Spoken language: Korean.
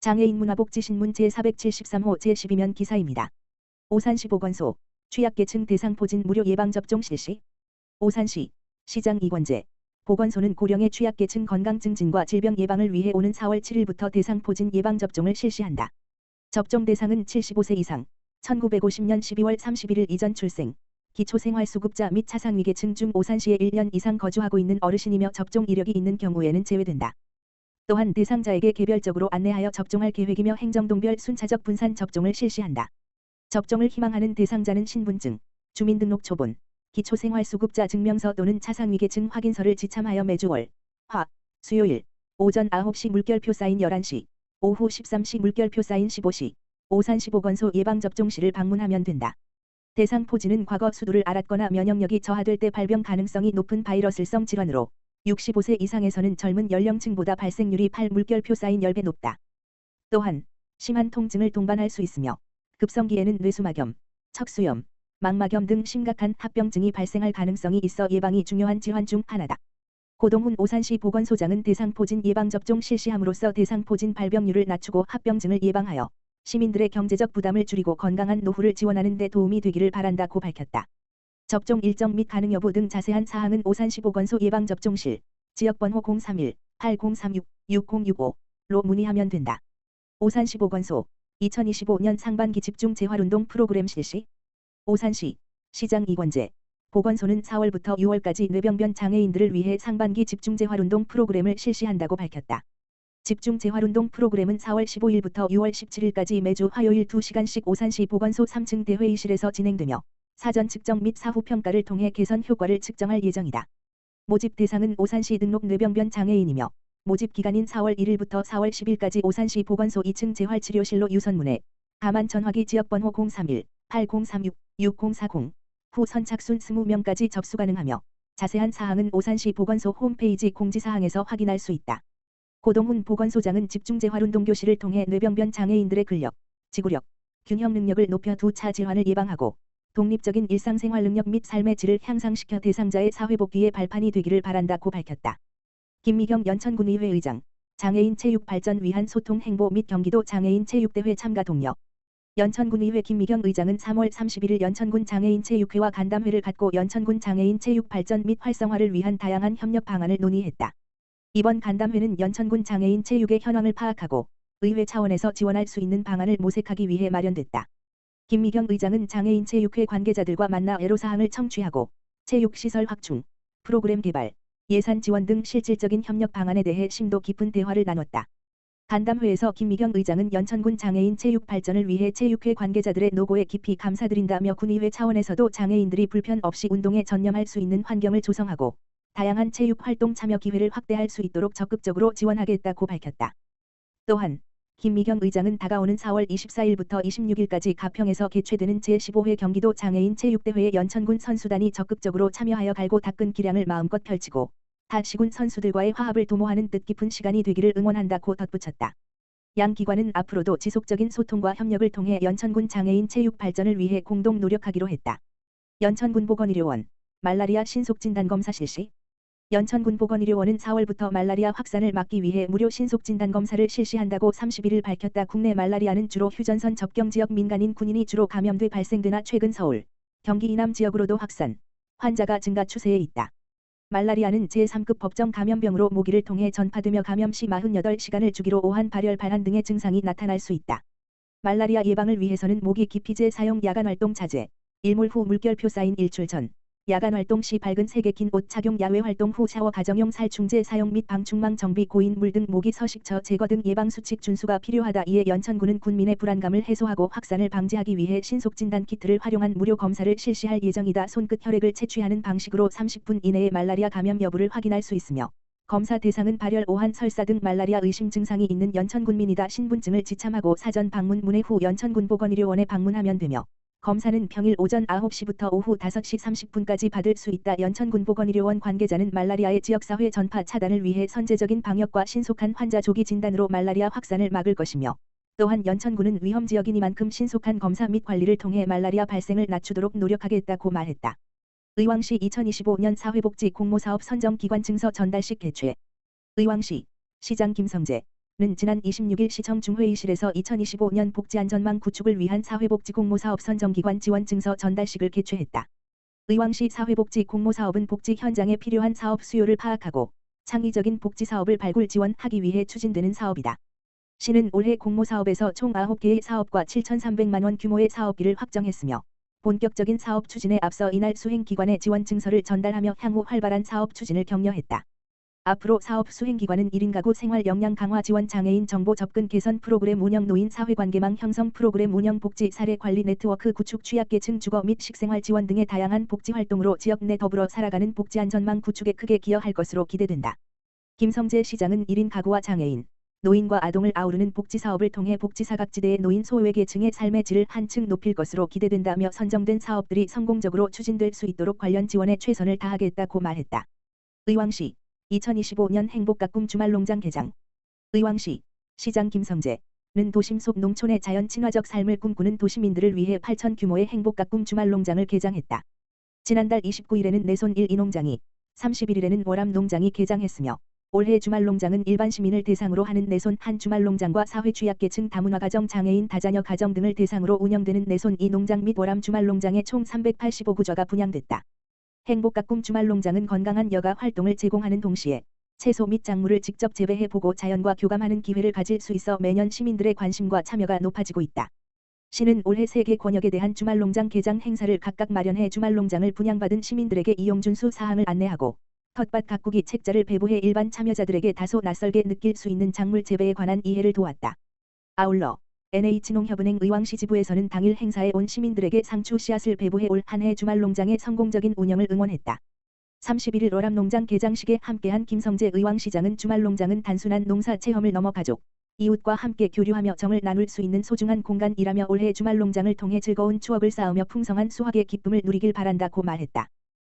장애인 문화복지신문 제473호 제12면 기사입니다. 오산시 보건소 취약계층 대상 포진 무료 예방접종 실시. 오산시 시장 이권재 보건소는 고령의 취약계층 건강 증진과 질병 예방을 위해 오는 4월 7일부터 대상 포진 예방접종을 실시한다. 접종 대상은 75세 이상, 1950년 12월 31일 이전 출생, 기초생활수급자 및 차상위계층 중 오산시에 1년 이상 거주하고 있는 어르신이며 접종 이력이 있는 경우에는 제외된다. 또한 대상자에게 개별적으로 안내하여 접종할 계획이며 행정동별 순차적 분산 접종을 실시한다. 접종을 희망하는 대상자는 신분증, 주민등록 초본, 기초생활수급자 증명서 또는 차상위계층 확인서를 지참하여 매주 월, 화, 수요일, 오전 9시 물결표 사인 11시, 오후 13시 물결표 사인 15시, 오산시 보건소 예방접종실을 방문하면 된다. 대상 포진은 과거 수두를 앓았거나 면역력이 저하될 때 발병 가능성이 높은 바이러스성 질환으로 65세 이상에서는 젊은 연령층보다 발생률이 8 물결표 사인 10배 높다. 또한 심한 통증을 동반할 수 있으며 급성기에는 뇌수막염, 척수염, 망막염 등 심각한 합병증이 발생할 가능성이 있어 예방이 중요한 질환 중 하나다. 고동훈 오산시 보건소장은 대상 포진 예방접종 실시함으로써 대상 포진 발병률을 낮추고 합병증을 예방하여 시민들의 경제적 부담을 줄이고 건강한 노후를 지원하는 데 도움이 되기를 바란다고 밝혔다. 접종 일정 및 가능 여부 등 자세한 사항은 오산시 보건소 예방접종실 지역번호 031-8036-6065로 문의하면 된다. 오산시 보건소 2025년 상반기 집중 재활운동 프로그램 실시. 오산시 시장 이권재 보건소는 4월부터 6월까지 뇌병변 장애인들을 위해 상반기 집중 재활운동 프로그램을 실시한다고 밝혔다. 집중 재활운동 프로그램은 4월 15일부터 6월 17일까지 매주 화요일 2시간씩 오산시 보건소 3층 대회의실에서 진행되며 사전 측정 및 사후 평가를 통해 개선 효과를 측정할 예정이다. 모집 대상은 오산시 등록 뇌병변 장애인이며 모집 기간인 4월 1일부터 4월 10일까지 오산시 보건소 2층 재활치료실로 유선문의 다만 전화기 지역번호 031-8036-6040 후 선착순 20명까지 접수 가능하며 자세한 사항은 오산시 보건소 홈페이지 공지사항에서 확인할 수 있다. 고동훈 보건소장은 집중재활운동교실을 통해 뇌병변 장애인들의 근력, 지구력, 균형 능력을 높여 두 차 질환을 예방하고 독립적인 일상생활 능력 및 삶의 질을 향상시켜 대상자의 사회복귀의 발판이 되기를 바란다고 밝혔다. 김미경 연천군의회 의장, 장애인 체육 발전 위한 소통 행보 및 경기도 장애인 체육대회 참가 동력. 연천군의회 김미경 의장은 3월 31일 연천군 장애인 체육회와 간담회를 갖고 연천군 장애인 체육 발전 및 활성화를 위한 다양한 협력 방안을 논의했다. 이번 간담회는 연천군 장애인 체육의 현황을 파악하고 의회 차원에서 지원할 수 있는 방안을 모색하기 위해 마련됐다. 김미경 의장은 장애인 체육회 관계자들과 만나 애로사항을 청취하고 체육시설 확충, 프로그램 개발, 예산 지원 등 실질적인 협력 방안에 대해 심도 깊은 대화를 나눴다. 간담회에서 김미경 의장은 연천군 장애인 체육 발전을 위해 체육회 관계자들의 노고에 깊이 감사드린다며 군의회 차원에서도 장애인들이 불편 없이 운동에 전념할 수 있는 환경을 조성하고 다양한 체육 활동 참여 기회를 확대할 수 있도록 적극적으로 지원하겠다고 밝혔다. 또한 김미경 의장은 다가오는 4월 24일부터 26일까지 가평에서 개최되는 제15회 경기도 장애인 체육대회에 연천군 선수단이 적극적으로 참여하여 갈고 닦은 기량을 마음껏 펼치고 타 시군 선수들과의 화합을 도모하는 뜻깊은 시간이 되기를 응원한다고 덧붙였다. 양 기관은 앞으로도 지속적인 소통과 협력을 통해 연천군 장애인 체육 발전을 위해 공동 노력하기로 했다. 연천군 보건의료원 말라리아 신속진단검사 실시. 연천군 보건의료원은 4월부터 말라리아 확산을 막기 위해 무료 신속진단검사를 실시한다고 31일 밝혔다. 국내 말라리아는 주로 휴전선 접경지역 민간인 군인이 주로 감염돼 발생되나 최근 서울, 경기 이남 지역으로도 확산, 환자가 증가 추세에 있다. 말라리아는 제3급 법정 감염병으로 모기를 통해 전파되며 감염 시 48시간을 주기로 오한, 발열, 발한 등의 증상이 나타날 수 있다. 말라리아 예방을 위해서는 모기 기피제 사용, 야간활동 자제, 일몰 후 물결표 사인 일출 전, 야간활동 시 밝은 색의 긴 옷 착용, 야외활동 후 샤워, 가정용 살충제 사용 및 방충망 정비, 고인물 등 모기 서식처 제거 등 예방수칙 준수가 필요하다. 이에 연천군은 군민의 불안감을 해소하고 확산을 방지하기 위해 신속진단 키트를 활용한 무료 검사를 실시할 예정이다. 손끝 혈액을 채취하는 방식으로 30분 이내에 말라리아 감염 여부를 확인할 수 있으며 검사 대상은 발열, 오한, 설사 등 말라리아 의심 증상이 있는 연천군민이다. 신분증을 지참하고 사전 방문 문의 후 연천군 보건의료원에 방문하면 되며 검사는 평일 오전 9시부터 오후 5시 30분까지 받을 수 있다. 연천군 보건의료원 관계자는 말라리아의 지역사회 전파 차단을 위해 선제적인 방역과 신속한 환자 조기 진단으로 말라리아 확산을 막을 것이며 또한 연천군은 위험지역이니만큼 신속한 검사 및 관리를 통해 말라리아 발생을 낮추도록 노력하겠다고 말했다. 의왕시 2025년 사회복지 공모사업 선정기관 증서 전달식 개최. 의왕시 시장 김성재 지난 26일 시청 중회의실에서 2025년 복지안전망 구축을 위한 사회복지 공모사업 선정기관 지원 증서 전달식을 개최했다. 의왕시 사회복지 공모사업은 복지 현장에 필요한 사업 수요를 파악하고 창의적인 복지 사업을 발굴 지원하기 위해 추진되는 사업이다. 시는 올해 공모사업에서 총 9개의 사업과 7,300만 원 규모의 사업비를 확정했으며 본격적인 사업 추진에 앞서 이날 수행기관에 지원 증서를 전달하며 향후 활발한 사업 추진을 격려했다. 앞으로 사업 수행기관은 1인 가구 생활 역량 강화 지원 장애인 정보 접근 개선 프로그램 운영 노인 사회관계망 형성 프로그램 운영 복지 사례 관리 네트워크 구축 취약계층 주거 및 식생활 지원 등의 다양한 복지 활동으로 지역 내 더불어 살아가는 복지 안전망 구축에 크게 기여할 것으로 기대된다. 김성재 시장은 1인 가구와 장애인, 노인과 아동을 아우르는 복지 사업을 통해 복지 사각지대의 노인 소외계층의 삶의 질을 한층 높일 것으로 기대된다며 선정된 사업들이 성공적으로 추진될 수 있도록 관련 지원에 최선을 다하겠다고 말했다. 의왕시 2025년 행복가꿈 주말농장 개장. 의왕시 시장 김성재는 도심 속 농촌의 자연 친화적 삶을 꿈꾸는 도시민들을 위해 8천 규모의 행복가꿈 주말농장을 개장했다. 지난달 29일에는 내손 1이 농장이, 31일에는 월암 농장이 개장했으며 올해 주말농장은 일반 시민을 대상으로 하는 내손 한 주말농장과 사회취약계층 다문화 가정 장애인 다자녀 가정 등을 대상으로 운영되는 내손 2 농장 및 월암 주말농장에 총 385구조가 분양됐다. 행복가꿈 주말농장은 건강한 여가 활동을 제공하는 동시에 채소 및 작물을 직접 재배해 보고 자연과 교감하는 기회를 가질 수 있어 매년 시민들의 관심과 참여가 높아지고 있다. 시는 올해 3개 권역에 대한 주말농장 개장 행사를 각각 마련해 주말농장을 분양받은 시민들에게 이용 준수 사항을 안내하고 텃밭 가꾸기 책자를 배부해 일반 참여자들에게 다소 낯설게 느낄 수 있는 작물 재배에 관한 이해를 도왔다. 아울러 NH농협은행 의왕시 지부에서는 당일 행사에 온 시민들에게 상추 씨앗을 배부해 올 한 해 주말농장의 성공적인 운영을 응원했다. 31일 월암농장 개장식에 함께한 김성재 의왕시장은 주말농장은 단순한 농사 체험을 넘어 가족, 이웃과 함께 교류하며 정을 나눌 수 있는 소중한 공간이라며 올해 주말농장을 통해 즐거운 추억을 쌓으며 풍성한 수확의 기쁨을 누리길 바란다고 말했다.